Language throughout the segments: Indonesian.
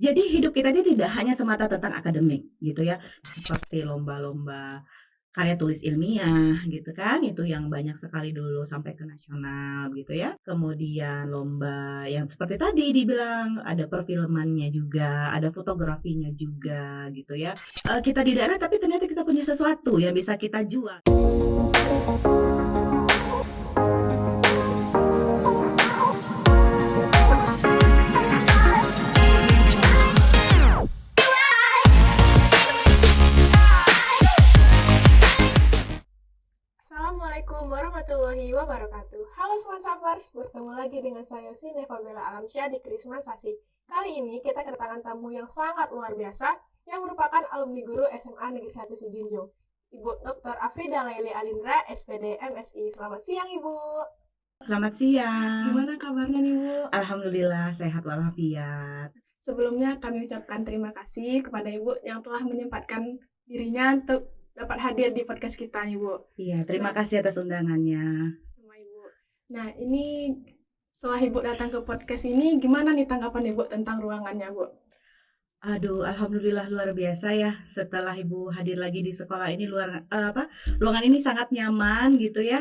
Jadi hidup kita ini tidak hanya semata tentang akademik gitu ya, seperti lomba-lomba karya tulis ilmiah gitu kan, itu yang banyak sekali dulu sampai ke nasional gitu ya. Kemudian lomba yang seperti tadi dibilang ada perfilmannya juga, ada fotografinya juga gitu ya. Kita di daerah tapi ternyata kita punya sesuatu yang bisa kita jual. Assalamualaikum warahmatullahi wabarakatuh. Halo Smart Savers, bertemu lagi dengan saya Sineva Bella Alamsyah di Krisma Sasi. Kali ini kita kedatangan tamu yang sangat luar biasa yang merupakan alumni guru SMA Negeri 1 Sijunjung, Ibu Dr. Afrida Laili Alindra, SPD MSI. Selamat siang Ibu. Selamat siang. Gimana kabarnya nih Bu? Alhamdulillah sehat walafiat. Sebelumnya kami ucapkan terima kasih kepada Ibu yang telah menyempatkan dirinya untuk dapat hadir di podcast kita nih Bu. Iya, terima kasih atas undangannya. Sama Ibu. Nah, ini setelah Ibu datang ke podcast ini, gimana nih tanggapan Ibu tentang ruangannya, Bu? Aduh, alhamdulillah luar biasa ya. Setelah Ibu hadir lagi di sekolah ini ruangan ini sangat nyaman gitu ya.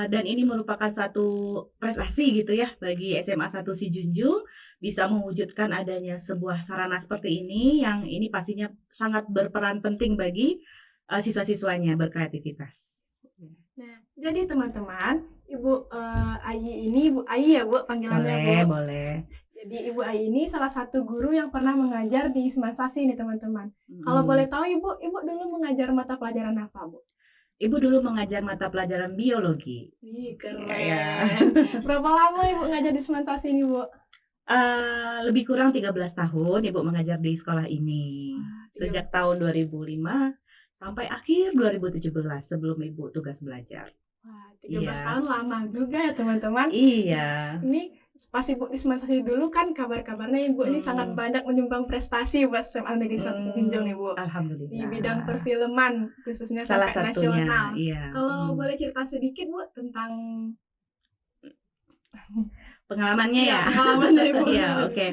Dan ini merupakan satu prestasi gitu ya bagi SMA 1 Sijunjung bisa mewujudkan adanya sebuah sarana seperti ini yang ini pastinya sangat berperan penting bagi siswa-siswanya berkreativitas. Nah, jadi teman-teman, Ibu Ayi ini, Bu Ayi ya Bu panggilannya Boleh, Bu. boleh. Jadi Ibu Ayi ini salah satu guru yang pernah mengajar di Semasasi nih teman-teman. Kalau boleh tahu Ibu dulu mengajar mata pelajaran apa Bu? Ibu dulu mengajar mata pelajaran biologi. Wih, keren. Ya. Berapa lama Ibu ngajar di Semasasi nih Bu? Lebih kurang 13 tahun Ibu mengajar di sekolah ini. Sejak tahun 2005 sampai akhir 2017 sebelum Ibu tugas belajar. Wah, 13 Iya. tahun lama juga ya teman-teman. Iya. Ini pas Ibu di Semasasi dulu kan kabar-kabarnya Ibu ini sangat banyak menyumbang prestasi buat SMA Negeri 1 Sijunjung nih Bu. Alhamdulillah. Di bidang perfilman khususnya Salah sampai satunya, nasional. iya. Kalau boleh cerita sedikit Bu tentang Pengalamannya ya? pengalamannya Ibu. Iya, oke.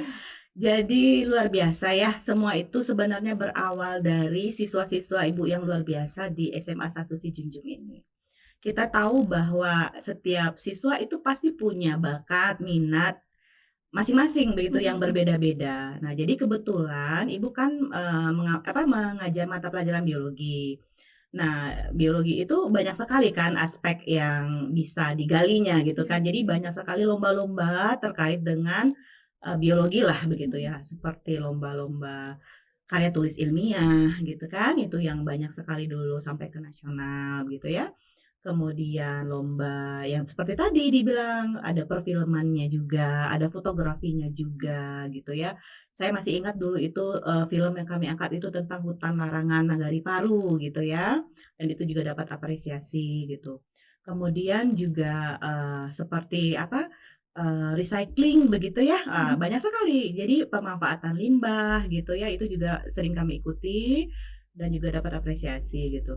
Jadi luar biasa ya, semua itu sebenarnya berawal dari siswa-siswa Ibu yang luar biasa di SMA 1 Sijunjung ini. Kita tahu bahwa setiap siswa itu pasti punya bakat, minat masing-masing begitu yang berbeda-beda. Nah, jadi kebetulan Ibu kan, mengajar mata pelajaran biologi. Nah, biologi itu banyak sekali kan aspek yang bisa digalinya gitu kan. Jadi banyak sekali lomba-lomba terkait dengan, biologi lah begitu ya, seperti lomba-lomba karya tulis ilmiah gitu kan, itu yang banyak sekali dulu sampai ke nasional gitu ya. Kemudian lomba yang seperti tadi dibilang, ada perfilmannya juga, ada fotografinya juga gitu ya. Saya masih ingat dulu itu, film yang kami angkat itu tentang hutan larangan Nagari Paru gitu ya, dan itu juga dapat apresiasi gitu. Kemudian juga, seperti recycling begitu ya, banyak sekali. Jadi pemanfaatan limbah gitu ya, itu juga sering kami ikuti dan juga dapat apresiasi gitu.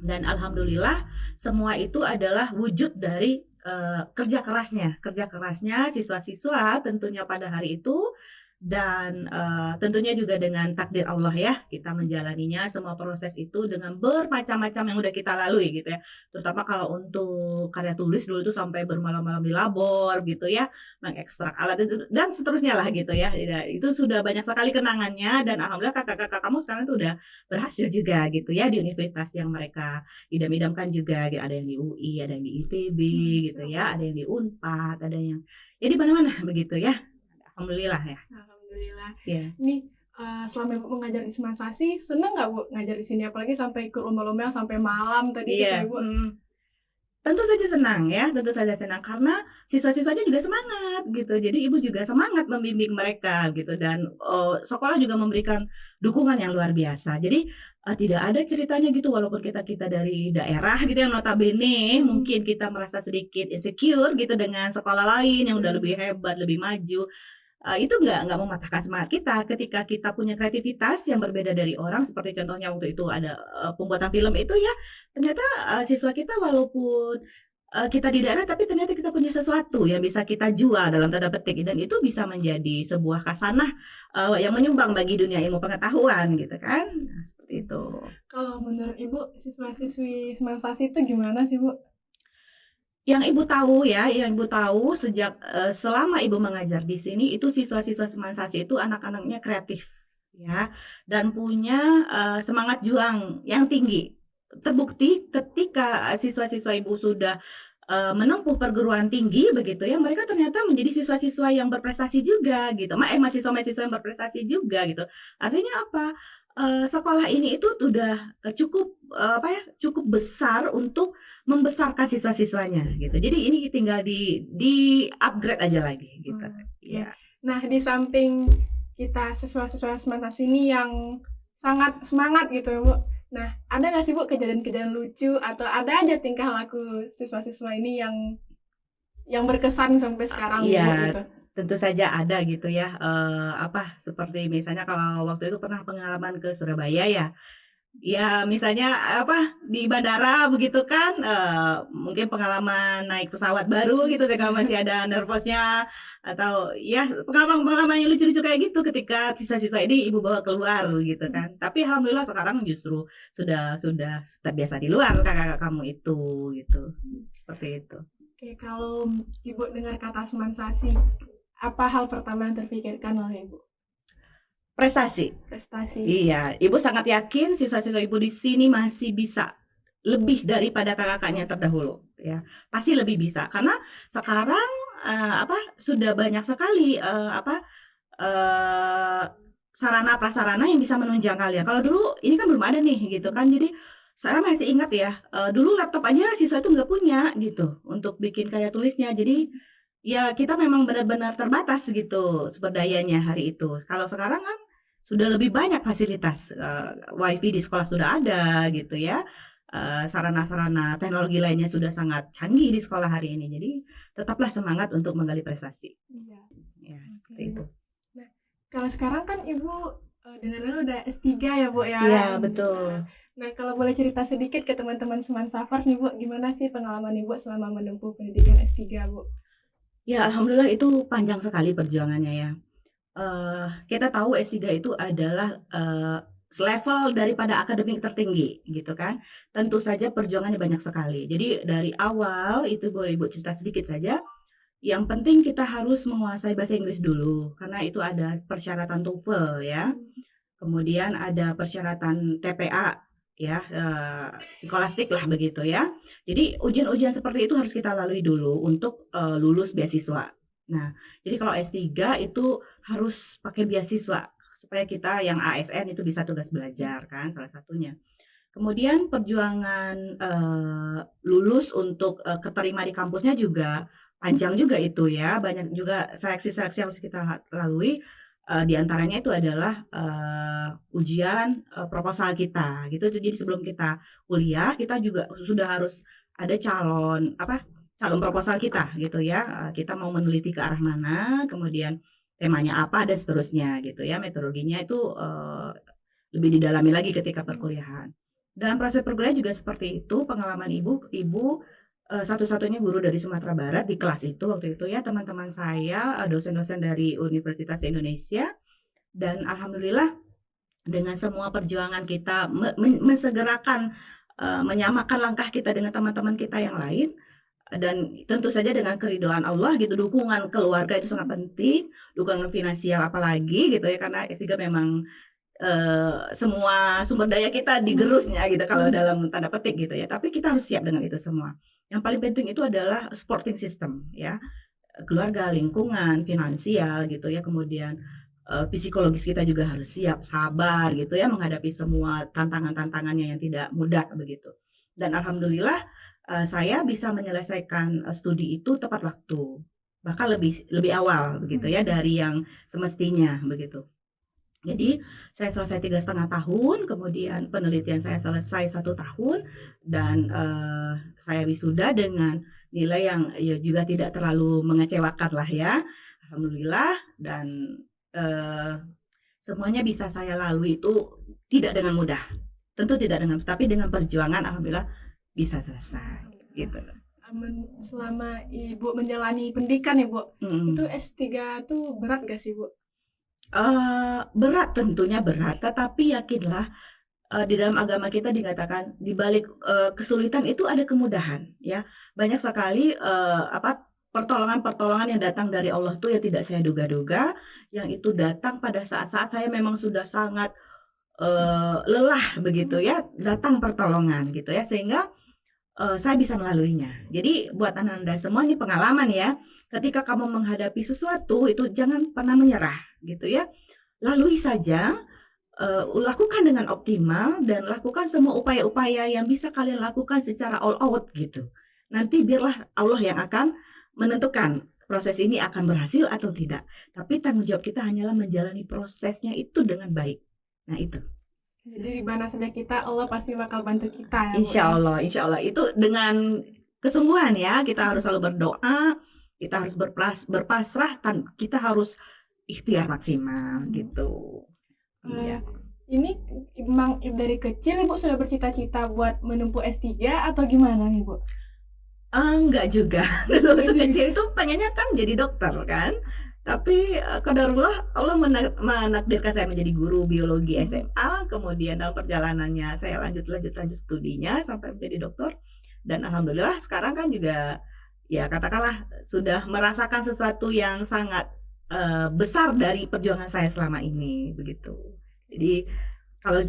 Dan alhamdulillah semua itu adalah wujud dari, kerja kerasnya siswa-siswa tentunya pada hari itu dan, tentunya juga dengan takdir Allah ya, kita menjalaninya semua proses itu dengan bermacam-macam yang udah kita lalui gitu ya. Terutama kalau untuk karya tulis dulu itu sampai bermalam-malam di labor gitu ya, mengekstrak alat itu dan seterusnya lah gitu ya. Ya itu sudah banyak sekali kenangannya dan alhamdulillah kakak-kakak kamu sekarang itu udah berhasil juga gitu ya di universitas yang mereka idam-idamkan juga, ada yang di UI, ada yang di ITB gitu ya, ada yang di Unpad, ada yang ya di mana-mana begitu ya. Alhamdulillah ya. Alhamdulillah. Iya. Ini selama Ibu mengajar di Semasasi, senang nggak Bu ngajar di sini? Apalagi sampai ikut lomba-lomba yang sampai malam tadi Iya, kata Ibu. tentu saja senang ya, tentu saja senang karena siswa-siswanya juga semangat gitu. Jadi Ibu juga semangat membimbing mereka gitu dan, sekolah juga memberikan dukungan yang luar biasa. Jadi, tidak ada ceritanya gitu walaupun kita dari daerah gitu yang notabene mungkin kita merasa sedikit insecure gitu dengan sekolah lain yang udah lebih hebat, lebih maju. Itu nggak mematahkan semangat kita ketika kita punya kreativitas yang berbeda dari orang seperti contohnya waktu itu ada, pembuatan film itu ya, ternyata, siswa kita walaupun, kita di daerah tapi ternyata kita punya sesuatu yang bisa kita jual dalam tanda petik dan itu bisa menjadi sebuah khasanah, yang menyumbang bagi dunia ilmu pengetahuan gitu kan. Nah, seperti itu. Kalau menurut Ibu, siswa-siswi Semansasi itu gimana sih, Bu? Yang Ibu tahu ya, yang Ibu tahu sejak, selama Ibu mengajar di sini itu siswa-siswa Semansasi itu anak-anaknya kreatif ya, dan punya, semangat juang yang tinggi. Terbukti ketika, siswa-siswa Ibu sudah, menempuh perguruan tinggi begitu ya, mereka ternyata menjadi siswa-siswa yang berprestasi juga gitu, mahasiswa-mahasiswa yang berprestasi juga gitu. Artinya apa? Sekolah ini itu udah, cukup, apa ya, cukup besar untuk membesarkan siswa-siswanya gitu. Jadi ini tinggal di-upgrade aja lagi gitu. Oke. Iya. Nah, di samping kita siswa-siswa Semansasi ini yang sangat semangat gitu ya, Bu. Nah, ada nggak sih, Bu, kejadian-kejadian lucu atau ada aja tingkah laku siswa-siswa ini yang berkesan sampai sekarang nih, Bu, Iya, gitu? tentu saja ada gitu ya, apa, seperti misalnya kalau waktu itu pernah pengalaman ke Surabaya ya. Ya, misalnya, apa, di bandara begitu kan, mungkin pengalaman naik pesawat baru gitu sehingga masih ada nervousnya atau ya pengalaman-pengalaman yang lucu-lucu kayak gitu ketika siswa-siswa ini ibu bawa keluar gitu kan. Tapi alhamdulillah sekarang justru sudah terbiasa di luar kakak-kakak kamu itu gitu, seperti itu. Oke, kalau Ibu dengar kata Semansasi, apa hal pertama yang terfikirkan oleh Ibu? Prestasi. Prestasi. Iya, Ibu sangat yakin siswa-siswa Ibu di sini masih bisa lebih daripada kakak-kakaknya terdahulu, ya. Pasti lebih bisa, karena sekarang, apa, sudah banyak sekali, eee, sarana prasarana yang bisa menunjang kalian. Kalau dulu ini kan belum ada nih, gitu kan. Jadi saya masih ingat ya, dulu laptop aja siswa itu nggak punya gitu, untuk bikin karya tulisnya. Jadi, ya kita memang benar-benar terbatas gitu sumber dayanya hari itu. Kalau sekarang kan sudah lebih banyak fasilitas, WiFi di sekolah sudah ada gitu ya, sarana-sarana teknologi lainnya sudah sangat canggih di sekolah hari ini. Jadi tetaplah semangat untuk menggali prestasi. Iya, Ya oke, seperti itu. Bu. Nah, kalau sekarang kan Ibu, dengar-dengar udah S3 ya, Bu, ya? Iya Alhamdulillah. betul. Nah, kalau boleh cerita sedikit ke teman-teman Semansafers nih, Bu, gimana sih pengalaman Ibu selama menempuh pendidikan S3, Bu? Ya alhamdulillah itu panjang sekali perjuangannya ya. Kita tahu S3 itu adalah, selevel daripada akademik tertinggi gitu kan. Tentu saja perjuangannya banyak sekali. Jadi dari awal itu boleh Ibu cerita sedikit saja, yang penting kita harus menguasai bahasa Inggris dulu, karena itu ada persyaratan TOEFL ya, kemudian ada persyaratan TPA ya, skolastik lah begitu ya. Jadi ujian-ujian seperti itu harus kita lalui dulu untuk, lulus beasiswa. Nah, jadi kalau S3 itu harus pakai beasiswa, supaya kita yang ASN itu bisa tugas belajar kan salah satunya. Kemudian perjuangan, lulus untuk, keterima di kampusnya juga panjang juga itu ya, banyak juga seleksi-seleksi yang harus kita lalui, di antaranya itu adalah, ujian, proposal kita gitu. Jadi sebelum kita kuliah, kita juga sudah harus ada calon apa, calon proposal kita gitu ya, kita mau meneliti ke arah mana, kemudian temanya apa, dan seterusnya gitu ya. Metodologinya itu, lebih didalami lagi ketika perkuliahan. Dalam proses perkuliahan juga seperti itu, pengalaman Ibu, satu-satunya guru dari Sumatera Barat di kelas itu waktu itu ya, teman-teman saya, dosen-dosen dari Universitas Indonesia, dan alhamdulillah dengan semua perjuangan kita mensegerakan, menyamakan langkah kita dengan teman-teman kita yang lain, dan tentu saja dengan keridhaan Allah gitu, dukungan keluarga itu sangat penting, dukungan finansial apalagi gitu ya, karena S3 memang semua sumber daya kita digerusnya gitu kalau dalam tanda petik gitu ya, tapi kita harus siap dengan itu semua. Yang paling penting itu adalah supporting system ya, keluarga, lingkungan, finansial gitu ya, kemudian, psikologis kita juga harus siap, sabar gitu ya menghadapi semua tantangan-tantangannya yang tidak mudah begitu. Dan alhamdulillah, saya bisa menyelesaikan, studi itu tepat waktu, bahkan lebih lebih awal begitu ya dari yang semestinya begitu. Jadi saya selesai 3,5 tahun, kemudian penelitian saya selesai 1 tahun, dan, saya wisuda dengan nilai yang ya juga tidak terlalu mengecewakan lah ya, alhamdulillah. Dan, eee, semuanya bisa saya lalui itu tidak dengan mudah, tentu tidak dengan tapi dengan perjuangan alhamdulillah bisa selesai, gitu. Selama Ibu menjalani pendidikan ya, Bu, itu Mhm. S3 tuh berat gak sih, Bu? Berat, tentunya berat, tetapi yakinlah, di dalam agama kita dikatakan di balik, kesulitan itu ada kemudahan ya. Banyak sekali, pertolongan-pertolongan yang datang dari Allah tuh yang tidak saya duga-duga, yang itu datang pada saat-saat saya memang sudah sangat, lelah begitu Mmm, ya, datang pertolongan gitu ya, sehingga saya bisa melaluinya. Jadi buat Anda semua ini pengalaman ya, ketika kamu menghadapi sesuatu itu jangan pernah menyerah gitu ya. Lalui saja, lakukan dengan optimal dan lakukan semua upaya-upaya yang bisa kalian lakukan secara all out gitu. Nanti biarlah Allah yang akan menentukan proses ini akan berhasil atau tidak. Tapi tanggung jawab kita hanyalah menjalani prosesnya itu dengan baik. Nah itu. jadi di mana saja kita, Allah pasti bakal bantu kita ya, Bu, ya? Insya Allah itu dengan kesungguhan ya, kita harus selalu berdoa, kita harus berpasrah, kita harus ikhtiar maksimal Mhm. gitu. Eee, Iya. ini emang dari kecil Ibu sudah bercita-cita buat menempuh S3 atau gimana nih, Bu? Enggak juga. Dulu waktu kecil itu pengennya kan jadi dokter kan, tapi, qadarullah Allah menakdirkan saya menjadi guru biologi Mhm. SMA, kemudian dalam perjalanannya saya lanjut lanjut lanjut studinya sampai menjadi dokter, dan alhamdulillah sekarang kan juga, ya katakanlah sudah merasakan sesuatu yang sangat, besar dari perjuangan saya selama ini, begitu. Jadi kalau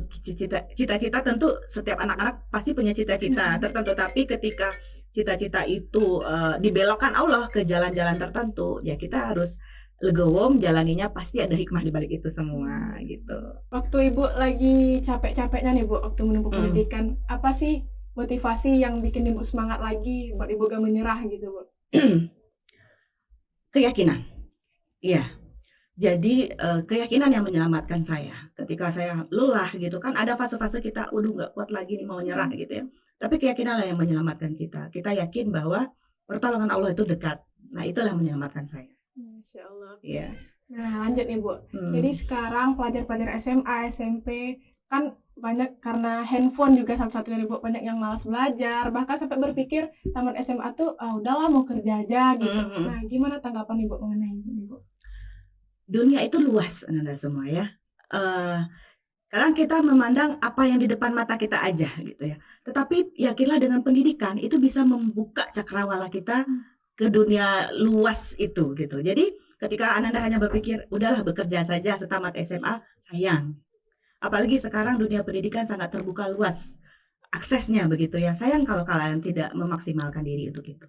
cita-cita tentu setiap anak-anak pasti punya cita-cita Mhm. tertentu, tapi ketika cita-cita itu, dibelokkan Allah ke jalan-jalan tertentu, ya kita harus legowo menjalaninya, pasti ada hikmah di balik itu semua, Mmm. gitu. Waktu Ibu lagi capek-capeknya nih, Bu, waktu menempuh Mhm. pendidikan, apa sih motivasi yang bikin Ibu semangat lagi buat Ibu gak menyerah gitu, Bu? Keyakinan, iya. Jadi, keyakinan yang menyelamatkan saya. Ketika saya lelah gitu kan, ada fase-fase kita, "Waduh nggak kuat lagi nih, mau nyerah," Mhm. gitu ya. Tapi keyakinanlah yang menyelamatkan kita. Kita yakin bahwa pertolongan Allah itu dekat. Nah, itulah yang menyelamatkan saya. Masya Allah. Iya. Nah, lanjut nih, Bu. Jadi Mhm. sekarang pelajar-pelajar SMA, SMP, kan banyak karena handphone juga salah satunya nih, Bu, banyak yang malas belajar, bahkan sampai berpikir tamat SMA tuh, "Ah, udahlah mau kerja aja," Mhm gitu. mhm. Nah, gimana tanggapan Ibu mengenai ini, Bu? Dunia itu luas Anda semua ya. Eee, Kadang kita memandang apa yang di depan mata kita aja gitu ya. Tetapi yakinlah dengan pendidikan itu bisa membuka cakrawala kita Mmm, ke dunia luas itu gitu. Jadi ketika Ananda hanya berpikir, "Udahlah bekerja saja setamat SMA," sayang. Apalagi sekarang dunia pendidikan sangat terbuka luas aksesnya begitu ya. Sayang kalau kalian tidak memaksimalkan diri untuk itu.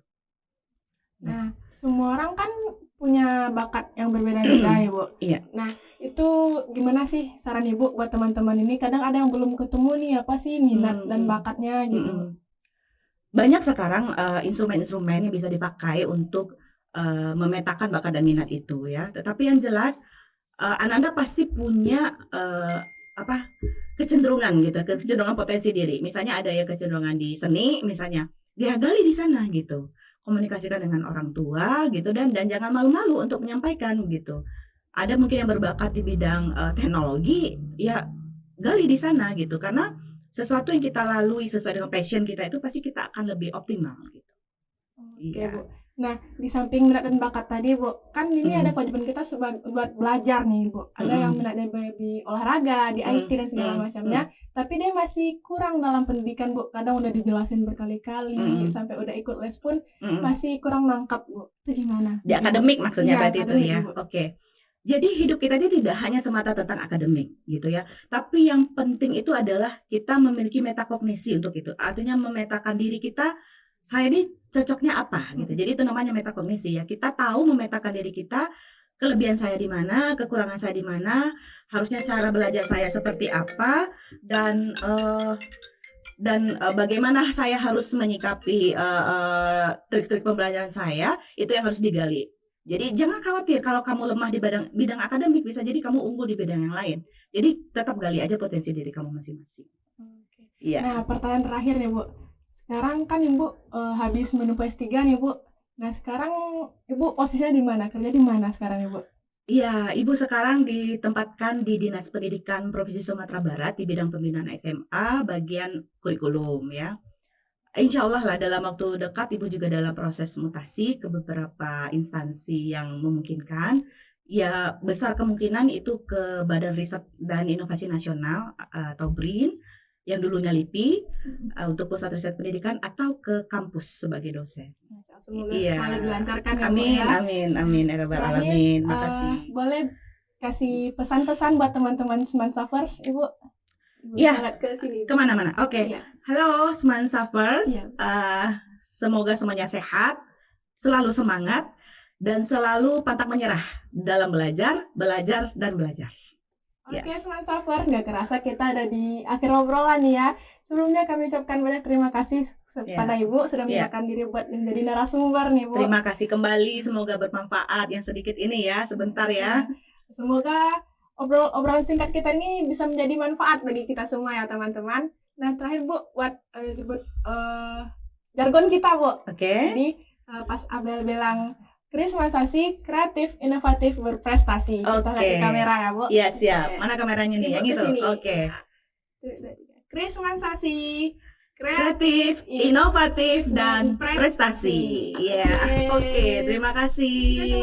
Ya. nah, semua orang kan punya bakat yang berbeda-beda ya, Bu. Iya. Nah, itu gimana sih saran Ibu buat teman-teman ini? Kadang ada yang belum ketemu nih, apa sih minat dan Mhm. bakatnya gitu, Bu. Mhm. Banyak sekarang, instrumen-instrumen yang bisa dipakai untuk, memetakan bakat dan minat itu ya. Tetapi yang jelas, Ananda pasti punya, kecenderungan gitu, Mhm. kecenderungan potensi diri. Misalnya ada ya kecenderungan di seni misalnya, dia gali di sana gitu. Komunikasikan dengan orang tua gitu dan jangan malu-malu untuk menyampaikan gitu. Ada mungkin yang berbakat di bidang, teknologi, ya gali di sana gitu, karena sesuatu yang kita lalui sesuai dengan passion kita itu pasti kita akan lebih optimal gitu. Oke, Bu. Iya. Nah, di samping minat dan bakat tadi, Bu, kan ini ada Mhm. kewajiban kita buat belajar nih, Bu. Ada yang Mhm. minatnya di olahraga, di IT Mhm dan segala mhm macamnya, mhm tapi dia masih kurang dalam pendidikan, Bu. Kadang udah dijelasin berkali-kali, mhm sampai udah ikut les pun mhm. masih kurang nangkap, Bu. Itu gimana Di Ibu? akademik maksudnya Iya, berarti itu akademik nih, ya? Bu. Oke. Jadi hidup kita ini tidak hanya semata tentang akademik gitu ya, tapi yang penting itu adalah kita memiliki metakognisi untuk itu. Artinya memetakan diri kita, saya ini cocoknya apa gitu. Mhm. Jadi itu namanya metakognisi ya. Kita tahu memetakan diri kita, kelebihan saya di mana, kekurangan saya di mana, harusnya cara belajar saya seperti apa, dan, bagaimana saya harus menyikapi, trik-trik pembelajaran saya, itu yang harus digali. Jadi jangan khawatir kalau kamu lemah di bidang bidang akademik, bisa jadi kamu unggul di bidang yang lain. Jadi tetap gali aja potensi diri kamu masing-masing. Oke. Iya. Nah, pertanyaan terakhir nih, Bu. Sekarang kan Ibu, habis menempuh S3 nih, Bu. Nah, sekarang Ibu posisinya di mana? Kerja di mana sekarang, Ibu? Iya, Ibu sekarang ditempatkan di Dinas Pendidikan Provinsi Sumatera Barat di bidang pembinaan SMA bagian kurikulum ya. Insya Allah lah dalam waktu dekat Ibu juga dalam proses mutasi ke beberapa instansi yang memungkinkan. Ya besar kemungkinan itu ke Badan Riset dan Inovasi Nasional atau BRIN yang dulunya LIPI untuk pusat riset pendidikan atau ke kampus sebagai dosen. Semoga Iya. selalu dilancarkan ya Bu Amin, ya. amin, amin, ya rabbal Terakhir, alamin. Makasih. boleh kasih pesan-pesan buat teman-teman Semansavers, Ibu? Ibu Iya. sangat ke sini. Kemana-mana? Oke. Iya. Halo Semansavers, Iya. semoga semuanya sehat, selalu semangat, dan selalu pantang menyerah dalam belajar, dan belajar. Oke, Semansavers, nggak kerasa kita ada di akhir obrolan nih ya. Sebelumnya kami ucapkan banyak terima kasih kepada Ibu sudah menyempatkan diri buat menjadi narasumber nih Bu. Terima kasih kembali, semoga bermanfaat yang sedikit ini ya, sebentar ya. Semoga obrolan singkat kita ini bisa menjadi manfaat bagi kita semua ya teman-teman. Nah terakhir Bu, buat sebut jargon kita Bu. Oke. Jadi pas Abel bilang Krismasasi, kreatif, inovatif, berprestasi. Kita lihat di kamera ya Bu. Iya siap. Mana kameranya nih? Yang itu. Oke. Krismasasi, kreatif, inovatif, dan prestasi. Iya. Oke, terima kasih.